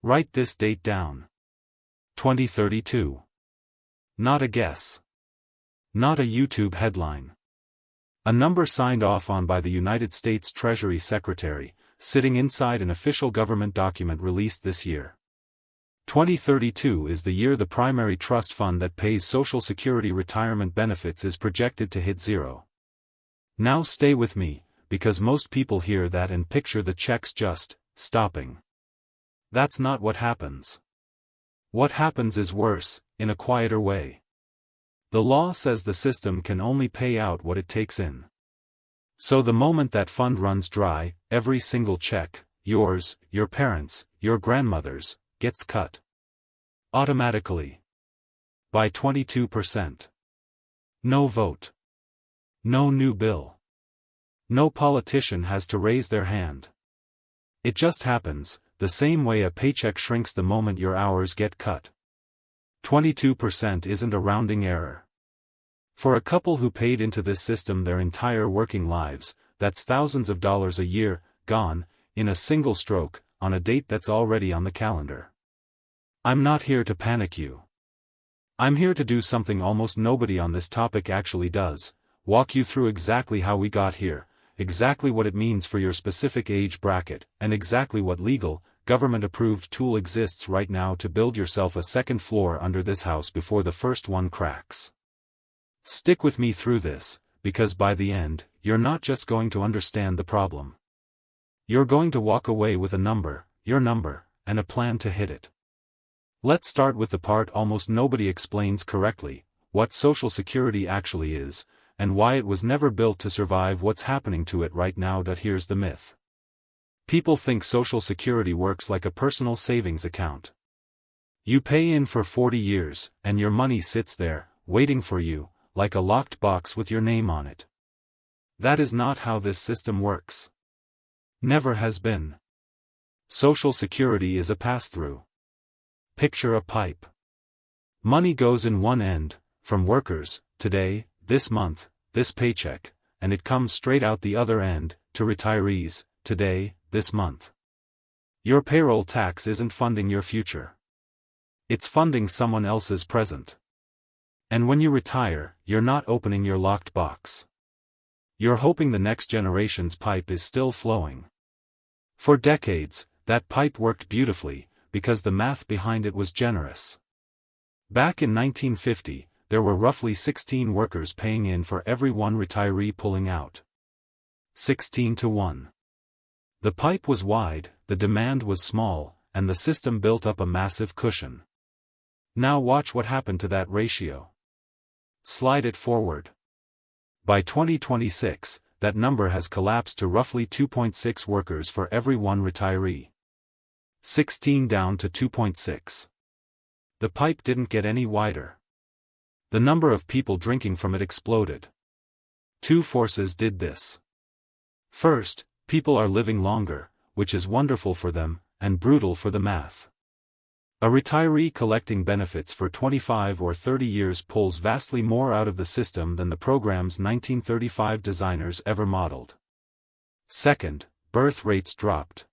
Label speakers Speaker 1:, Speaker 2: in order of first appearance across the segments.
Speaker 1: Write this date down. 2032. Not a guess. Not a YouTube headline. A number signed off on by the United States Treasury Secretary, sitting inside an official government document released this year. 2032 is the year the primary trust fund that pays Social Security retirement benefits is projected to hit zero. Now stay with me, because most people hear that and picture the checks just stopping. That's not what happens. What happens is worse, in a quieter way. The law says the system can only pay out what it takes in. So the moment that fund runs dry, every single check, yours, your parents', your grandmother's, gets cut. Automatically. By 22%. No vote. No new bill. No politician has to raise their hand. It just happens, the same way a paycheck shrinks the moment your hours get cut. 22% isn't a rounding error. For a couple who paid into this system their entire working lives, that's thousands of dollars a year, gone, in a single stroke, on a date that's already on the calendar. I'm not here to panic you. I'm here to do something almost nobody on this topic actually does, walk you through exactly how we got here, exactly what it means for your specific age bracket, and exactly what legal, government-approved tool exists right now to build yourself a second floor under this house before the first one cracks. Stick with me through this, because by the end, you're not just going to understand the problem. You're going to walk away with a number, your number, and a plan to hit it. Let's start with the part almost nobody explains correctly, what Social Security actually is, and why it was never built to survive what's happening to it right now. Here's the myth. People think Social Security works like a personal savings account. You pay in for 40 years, and your money sits there, waiting for you, like a locked box with your name on it. That is not how this system works. Never has been. Social Security is a pass-through. Picture a pipe. Money goes in one end, from workers, today, this month, this paycheck, and it comes straight out the other end, to retirees, today, this month. Your payroll tax isn't funding your future. It's funding someone else's present. And when you retire, you're not opening your locked box. You're hoping the next generation's pipe is still flowing. For decades, that pipe worked beautifully, because the math behind it was generous. Back in 1950, there were roughly 16 workers paying in for every one retiree pulling out. 16 to 1. The pipe was wide, the demand was small, and the system built up a massive cushion. Now watch what happened to that ratio. Slide it forward. By 2026, that number has collapsed to roughly 2.6 workers for every one retiree. 16 down to 2.6. The pipe didn't get any wider. The number of people drinking from it exploded. Two forces did this. First, people are living longer, which is wonderful for them, and brutal for the math. A retiree collecting benefits for 25 or 30 years pulls vastly more out of the system than the program's 1935 designers ever modeled. Second, birth rates dropped.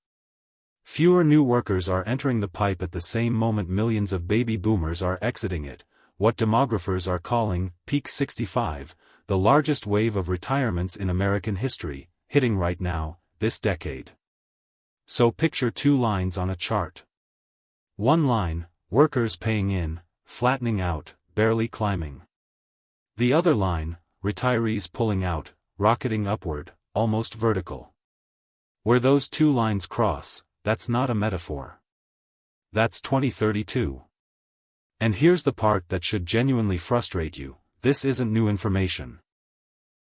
Speaker 1: Fewer new workers are entering the pipe at the same moment millions of baby boomers are exiting it, what demographers are calling peak 65, the largest wave of retirements in American history, hitting right now, this decade. So picture two lines on a chart. One line, workers paying in, flattening out, barely climbing. The other line, retirees pulling out, rocketing upward, almost vertical. Where those two lines cross, that's not a metaphor. That's 2032. And here's the part that should genuinely frustrate you, this isn't new information.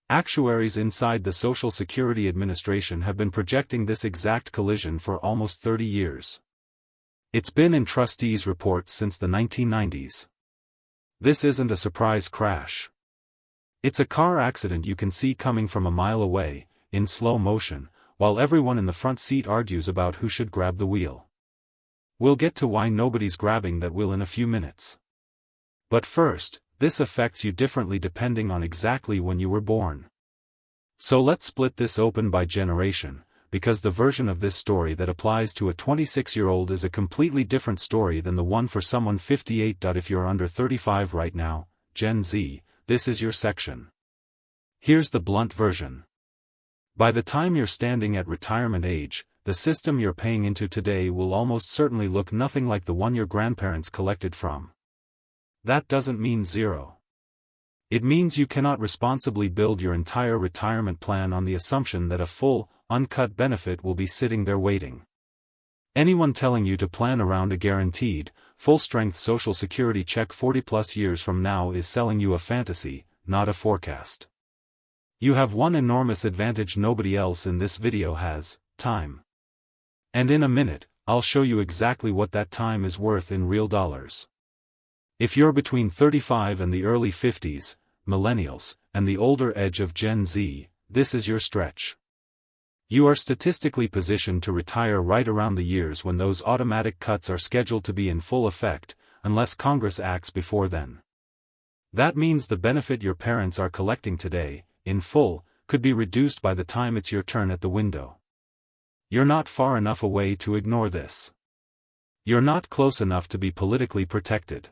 Speaker 1: Actuaries inside the Social Security Administration have been projecting this exact collision for almost 30 years. It's been in Trustees reports since the 1990s. This isn't a surprise crash. It's a car accident you can see coming from a mile away, in slow motion, while everyone in the front seat argues about who should grab the wheel. We'll get to why nobody's grabbing that wheel in a few minutes. But first, this affects you differently depending on exactly when you were born. So let's split this open by generation, because the version of this story that applies to a 26-year-old is a completely different story than the one for someone 58. If you're under 35 right now, Gen Z, this is your section. Here's the blunt version. By the time you're standing at retirement age, the system you're paying into today will almost certainly look nothing like the one your grandparents collected from. That doesn't mean zero. It means you cannot responsibly build your entire retirement plan on the assumption that a full, uncut benefit will be sitting there waiting. Anyone telling you to plan around a guaranteed, full-strength Social Security check 40-plus years from now is selling you a fantasy, not a forecast. You have one enormous advantage nobody else in this video has: time. And in a minute, I'll show you exactly what that time is worth in real dollars. If you're between 35 and the early 50s, Millennials, and the older edge of Gen Z, this is your stretch. You are statistically positioned to retire right around the years when those automatic cuts are scheduled to be in full effect, unless Congress acts before then. That means the benefit your parents are collecting today, in full, could be reduced by the time it's your turn at the window. You're not far enough away to ignore this. You're not close enough to be politically protected.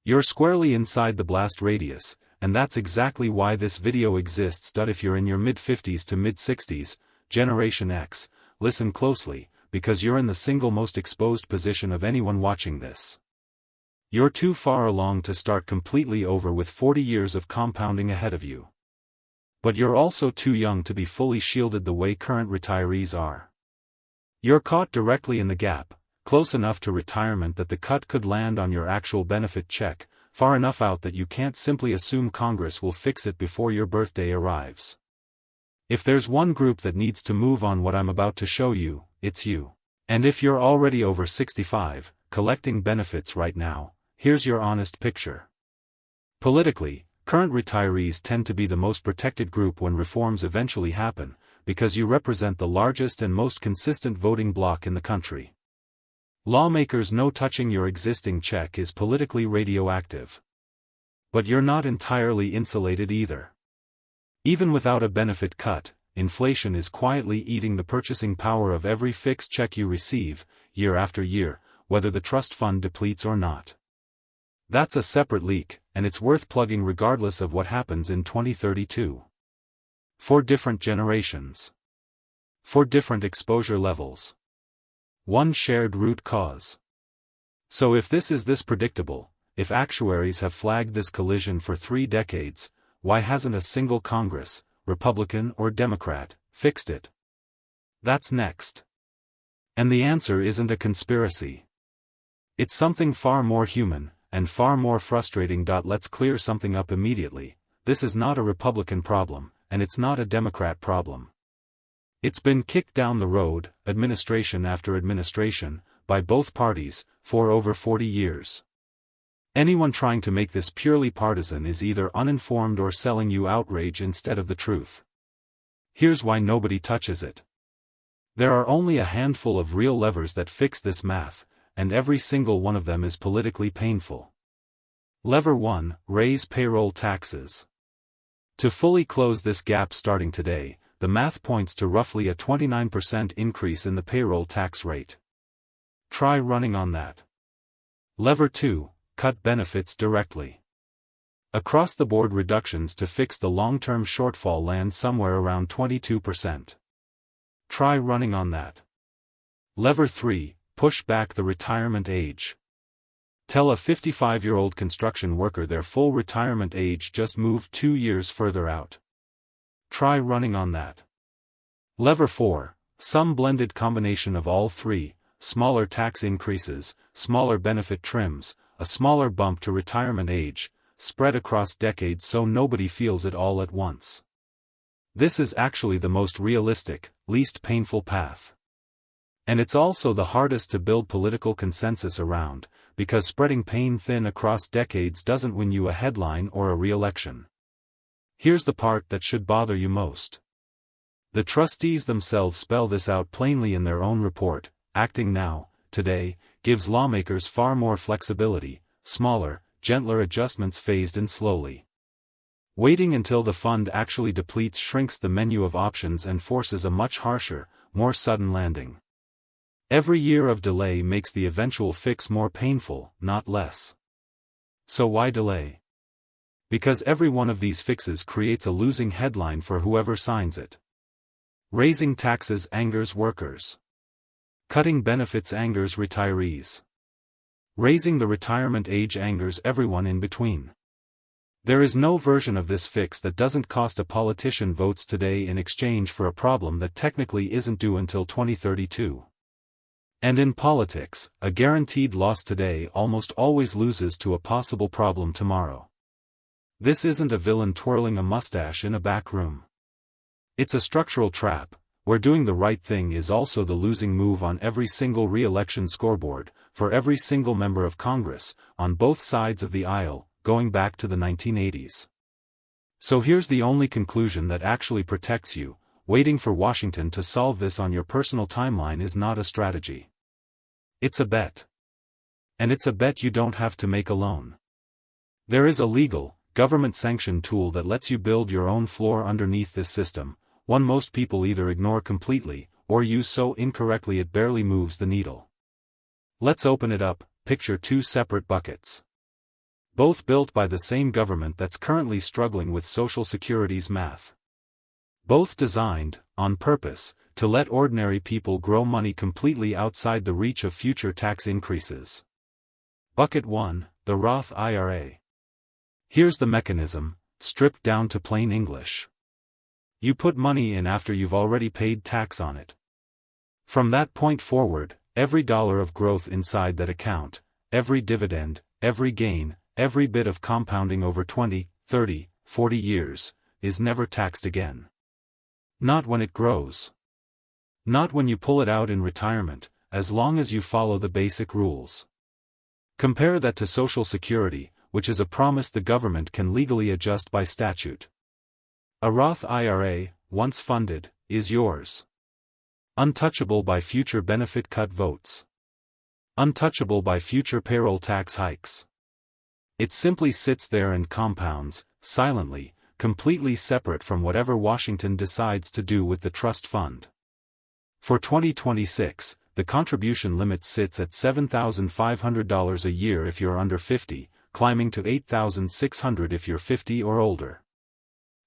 Speaker 1: You're squarely inside the blast radius, and that's exactly why this video exists. If you're in your mid-50s to mid-60s, Generation X, listen closely, because you're in the single most exposed position of anyone watching this. You're too far along to start completely over with 40 years of compounding ahead of you. But you're also too young to be fully shielded the way current retirees are. You're caught directly in the gap, close enough to retirement that the cut could land on your actual benefit check, far enough out that you can't simply assume Congress will fix it before your birthday arrives. If there's one group that needs to move on what I'm about to show you, it's you. And if you're already over 65, collecting benefits right now, here's your honest picture. Politically, current retirees tend to be the most protected group when reforms eventually happen, because you represent the largest and most consistent voting bloc in the country. Lawmakers know touching your existing check is politically radioactive. But you're not entirely insulated either. Even without a benefit cut, inflation is quietly eating the purchasing power of every fixed check you receive, year after year, whether the trust fund depletes or not. That's a separate leak, and it's worth plugging regardless of what happens in 2032. For different generations. For different exposure levels. One shared root cause. So if this is this predictable, if actuaries have flagged this collision for 3 decades, why hasn't a single Congress, Republican or Democrat, fixed it? That's next. And the answer isn't a conspiracy. It's something far more human, and far more frustrating. Let's clear something up immediately. This is not a Republican problem, and it's not a Democrat problem. It's been kicked down the road, administration after administration, by both parties, for over 40 years. Anyone trying to make this purely partisan is either uninformed or selling you outrage instead of the truth. Here's why nobody touches it. There are only a handful of real levers that fix this math, and every single one of them is politically painful. Lever 1, raise payroll taxes. To fully close this gap starting today, the math points to roughly a 29% increase in the payroll tax rate. Try running on that. Lever 2, cut benefits directly. Across-the-board reductions to fix the long-term shortfall land somewhere around 22%. Try running on that. Lever 3, push back the retirement age. Tell a 55-year-old construction worker their full retirement age just moved 2 years further out. Try running on that. Lever 4, some blended combination of all three: smaller tax increases, smaller benefit trims, a smaller bump to retirement age, spread across decades so nobody feels it all at once. This is actually the most realistic, least painful path. And it's also the hardest to build political consensus around, because spreading pain thin across decades doesn't win you a headline or a re-election. Here's the part that should bother you most. The trustees themselves spell this out plainly in their own report. Acting now, today, gives lawmakers far more flexibility, smaller, gentler adjustments phased in slowly. Waiting until the fund actually depletes shrinks the menu of options and forces a much harsher, more sudden landing. Every year of delay makes the eventual fix more painful, not less. So why delay? Because every one of these fixes creates a losing headline for whoever signs it. Raising taxes angers workers. Cutting benefits angers retirees. Raising the retirement age angers everyone in between. There is no version of this fix that doesn't cost a politician votes today in exchange for a problem that technically isn't due until 2032. And in politics, a guaranteed loss today almost always loses to a possible problem tomorrow. This isn't a villain twirling a mustache in a back room. It's a structural trap, where doing the right thing is also the losing move on every single re-election scoreboard, for every single member of Congress, on both sides of the aisle, going back to the 1980s. So here's the only conclusion that actually protects you: waiting for Washington to solve this on your personal timeline is not a strategy. It's a bet. And it's a bet you don't have to make alone. There is a legal, government-sanctioned tool that lets you build your own floor underneath this system, one most people either ignore completely, or use so incorrectly it barely moves the needle. Let's open it up. Picture two separate buckets. Both built by the same government that's currently struggling with Social Security's math. Both designed, on purpose, to let ordinary people grow money completely outside the reach of future tax increases. Bucket 1, the Roth IRA. Here's the mechanism, stripped down to plain English. You put money in after you've already paid tax on it. From that point forward, every dollar of growth inside that account, every dividend, every gain, every bit of compounding over 20, 30, 40 years, is never taxed again. Not when it grows. Not when you pull it out in retirement, as long as you follow the basic rules. Compare that to Social Security, which is a promise the government can legally adjust by statute. A Roth IRA, once funded, is yours. Untouchable by future benefit cut votes. Untouchable by future payroll tax hikes. It simply sits there and compounds, silently, completely separate from whatever Washington decides to do with the trust fund. For 2026, the contribution limit sits at $7,500 a year if you're under 50, climbing to $8,600 if you're 50 or older.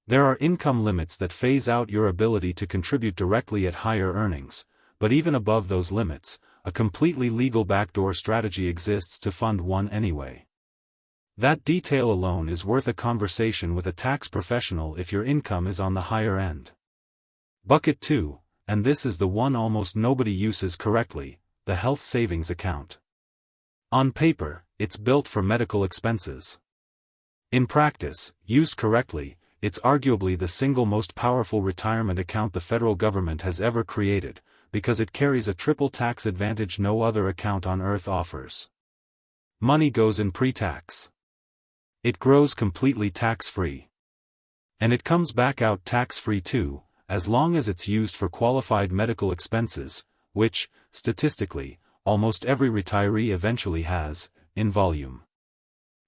Speaker 1: There are income limits that phase out your ability to contribute directly at higher earnings, but even above those limits, a completely legal backdoor strategy exists to fund one anyway. That detail alone is worth a conversation with a tax professional if your income is on the higher end. Bucket 2, and this is the one almost nobody uses correctly, the health savings account. On paper, it's built for medical expenses. In practice, used correctly, it's arguably the single most powerful retirement account the federal government has ever created, because it carries a triple tax advantage no other account on earth offers. Money goes in pre-tax. It grows completely tax-free. And it comes back out tax-free too, as long as it's used for qualified medical expenses, which, statistically, almost every retiree eventually has, in volume.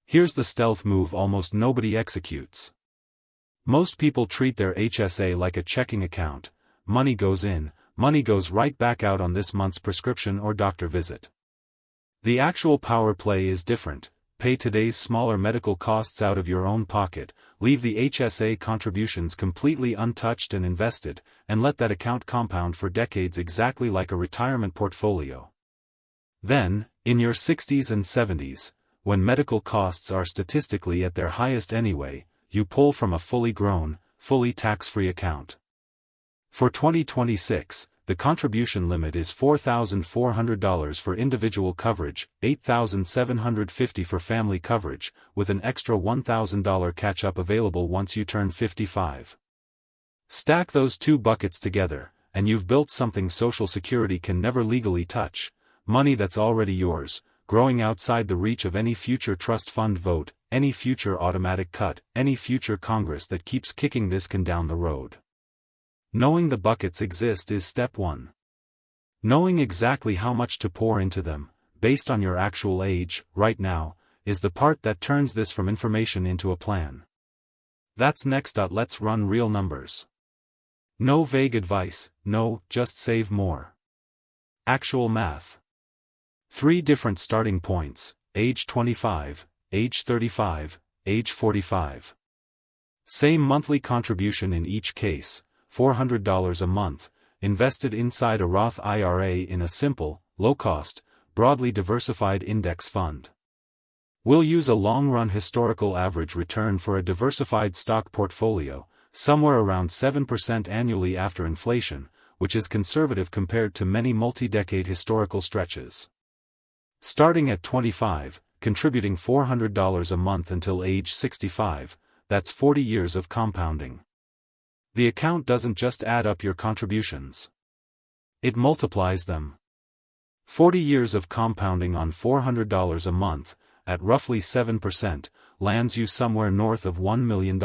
Speaker 1: Here's the stealth move almost nobody executes. Most people treat their HSA like a checking account. Money goes in, money goes right back out on this month's prescription or doctor visit. The actual power play is different. Pay today's smaller medical costs out of your own pocket, leave the HSA contributions completely untouched and invested, and let that account compound for decades exactly like a retirement portfolio. Then, in your 60s and 70s, when medical costs are statistically at their highest anyway, you pull from a fully grown, fully tax-free account. For 2026, the contribution limit is $4,400 for individual coverage, $8,750 for family coverage, with an extra $1,000 catch-up available once you turn 55. Stack those two buckets together, and you've built something Social Security can never legally touch, money that's already yours, growing outside the reach of any future trust fund vote, any future automatic cut, any future Congress that keeps kicking this can down the road. Knowing the buckets exist is step 1. Knowing exactly how much to pour into them, based on your actual age, right now, is the part that turns this from information into a plan. That's next. Let's run real numbers. No vague advice, no, just save more. Actual math. 3 different starting points, age 25, age 35, age 45. Same monthly contribution in each case, $400 a month, invested inside a Roth IRA in a simple, low-cost, broadly diversified index fund. We'll use a long-run historical average return for a diversified stock portfolio, somewhere around 7% annually after inflation, which is conservative compared to many multi-decade historical stretches. Starting at 25, contributing $400 a month until age 65, that's 40 years of compounding. The account doesn't just add up your contributions. It multiplies them. 40 years of compounding on $400 a month, at roughly 7%, lands you somewhere north of $1 million.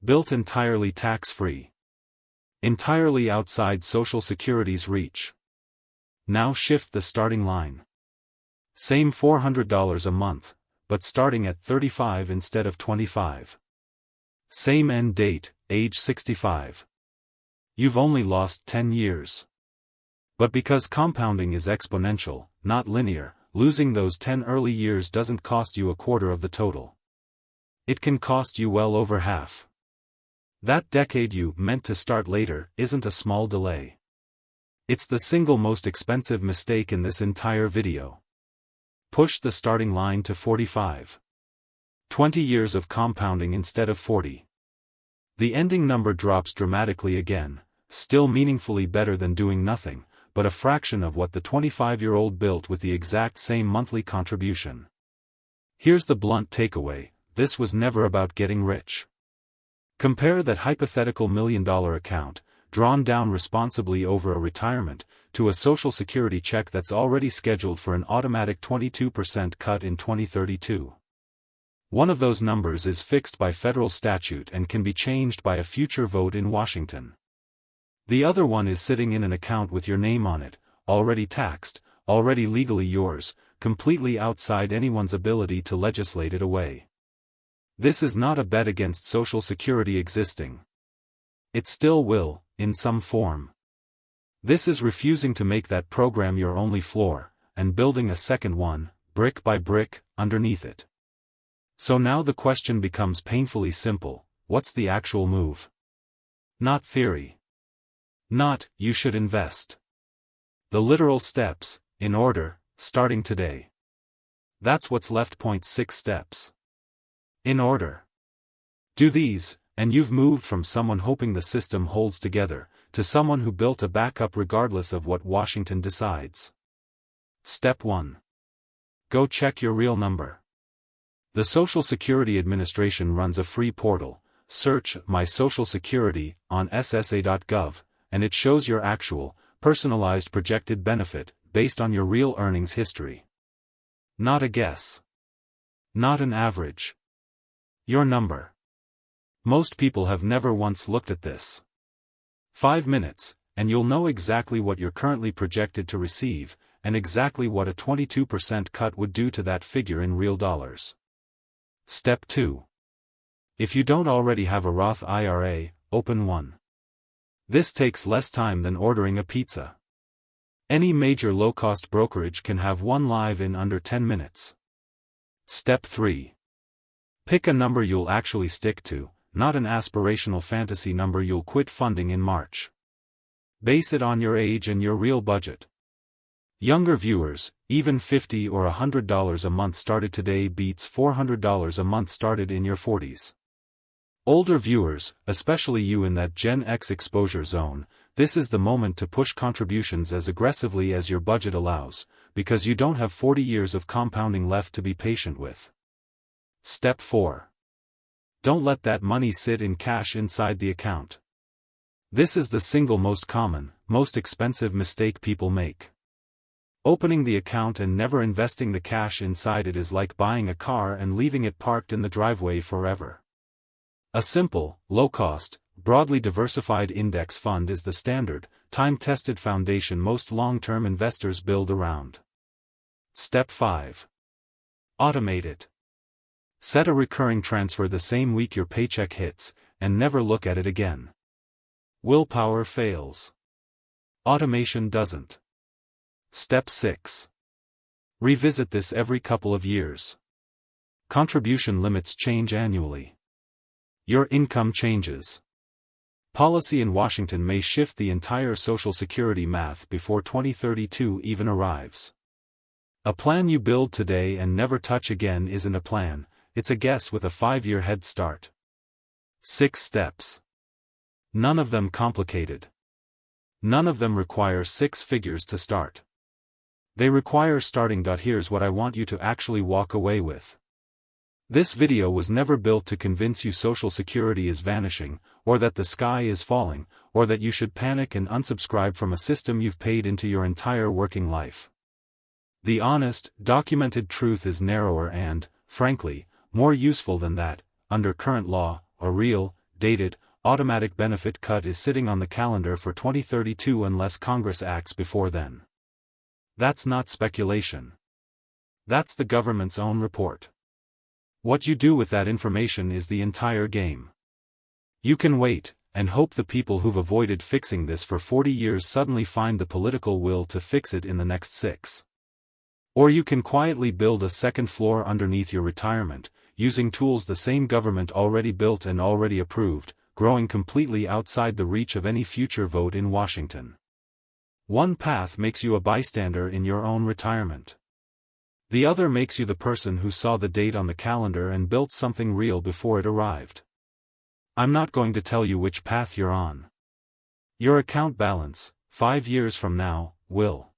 Speaker 1: Built entirely tax-free. Entirely outside Social Security's reach. Now shift the starting line. Same $400 a month, but starting at 35 instead of 25. Same end date, age 65. You've only lost 10 years. But because compounding is exponential, not linear, losing those 10 early years doesn't cost you a quarter of the total. It can cost you well over half. That decade you meant to start later isn't a small delay. It's the single most expensive mistake in this entire video. Push the starting line to 45. 20 years of compounding instead of 40. The ending number drops dramatically again, still meaningfully better than doing nothing, but a fraction of what the 25-year-old built with the exact same monthly contribution. Here's the blunt takeaway: this was never about getting rich. Compare that hypothetical $1 million account, drawn down responsibly over a retirement, to a Social Security check that's already scheduled for an automatic 22% cut in 2032. One of those numbers is fixed by federal statute and can be changed by a future vote in Washington. The other one is sitting in an account with your name on it, already taxed, already legally yours, completely outside anyone's ability to legislate it away. This is not a bet against Social Security existing. It still will, in some form. This is refusing to make that program your only floor, and building a second one, brick by brick, underneath it. So now the question becomes painfully simple: what's the actual move? Not theory. Not, you should invest. The literal steps, in order, starting today. That's what's left. 6 steps. In order. Do these, and you've moved from someone hoping the system holds together, to someone who built a backup regardless of what Washington decides. Step 1. Go check your real number. The Social Security Administration runs a free portal. Search My Social Security on ssa.gov, and it shows your actual, personalized projected benefit, based on your real earnings history. Not a guess. Not an average. Your number. Most people have never once looked at this. 5 minutes, and you'll know exactly what you're currently projected to receive, and exactly what a 22% cut would do to that figure in real dollars. Step 2. If you don't already have a Roth IRA, open one. This takes less time than ordering a pizza. Any major low-cost brokerage can have one live in under 10 minutes. Step 3. Pick a number you'll actually stick to, not an aspirational fantasy number you'll quit funding in March. Base it on your age and your real budget. Younger viewers, even $50 or $100 a month started today beats $400 a month started in your 40s. Older viewers, especially you in that Gen X exposure zone, this is the moment to push contributions as aggressively as your budget allows, because you don't have 40 years of compounding left to be patient with. Step 4. Don't let that money sit in cash inside the account. This is the single most common, most expensive mistake people make. Opening the account and never investing the cash inside it is like buying a car and leaving it parked in the driveway forever. A simple, low-cost, broadly diversified index fund is the standard, time-tested foundation most long-term investors build around. Step 5. Automate it. Set a recurring transfer the same week your paycheck hits, and never look at it again. Willpower fails. Automation doesn't. Step 6. Revisit this every couple of years. Contribution limits change annually. Your income changes. Policy in Washington may shift the entire Social Security math before 2032 even arrives. A plan you build today and never touch again isn't a plan, it's a guess with a 5-year head start. 6 steps. None of them complicated. None of them require 6 figures to start. They require starting. Here's what I want you to actually walk away with. This video was never built to convince you Social Security is vanishing, or that the sky is falling, or that you should panic and unsubscribe from a system you've paid into your entire working life. The honest, documented truth is narrower and, frankly, more useful than that. Under current law, a real, dated, automatic benefit cut is sitting on the calendar for 2032 unless Congress acts before then. That's not speculation. That's the government's own report. What you do with that information is the entire game. You can wait, and hope the people who've avoided fixing this for 40 years suddenly find the political will to fix it in the next 6. Or you can quietly build a second floor underneath your retirement, using tools the same government already built and already approved, growing completely outside the reach of any future vote in Washington. One path makes you a bystander in your own retirement. The other makes you the person who saw the date on the calendar and built something real before it arrived. I'm not going to tell you which path you're on. Your account balance, 5 years from now, will.